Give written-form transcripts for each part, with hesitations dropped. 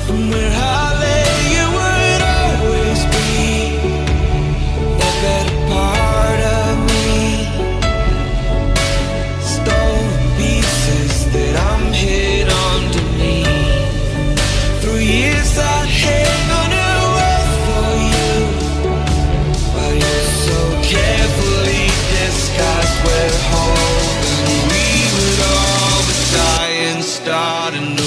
From where I lay, you would always be the better part of me. Stolen pieces that I'm hid underneath. Through years I'd hang on a word for you, while you're so carefully disguised. We're hoping we would all but die and start anew.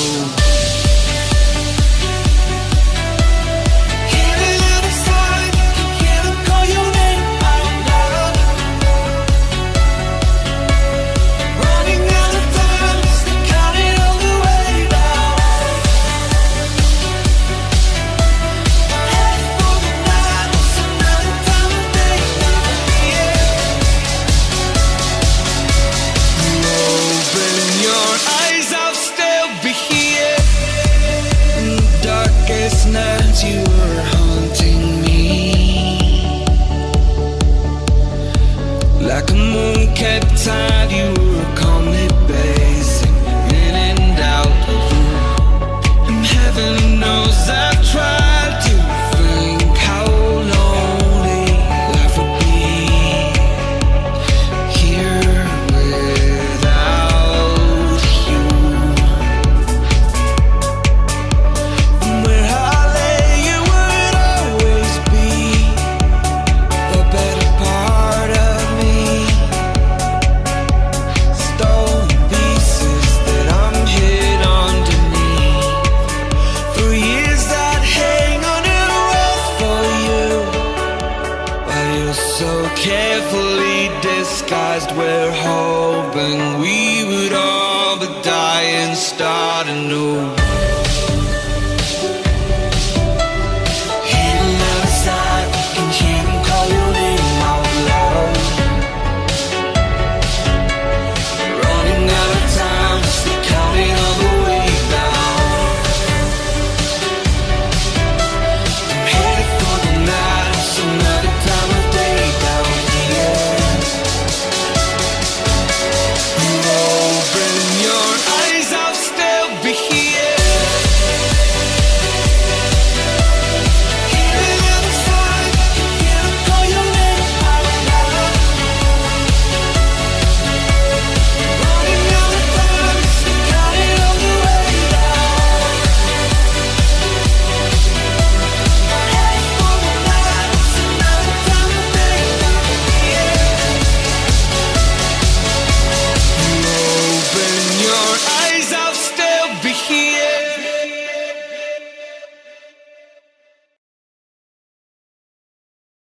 Nights you were haunting me, like a moon kept tide. You were calmly basing in and out of you. And heaven knows I've tried to think how lonely life would be here without you. From where I so carefully disguised, we're hoping we would all but die and start anew.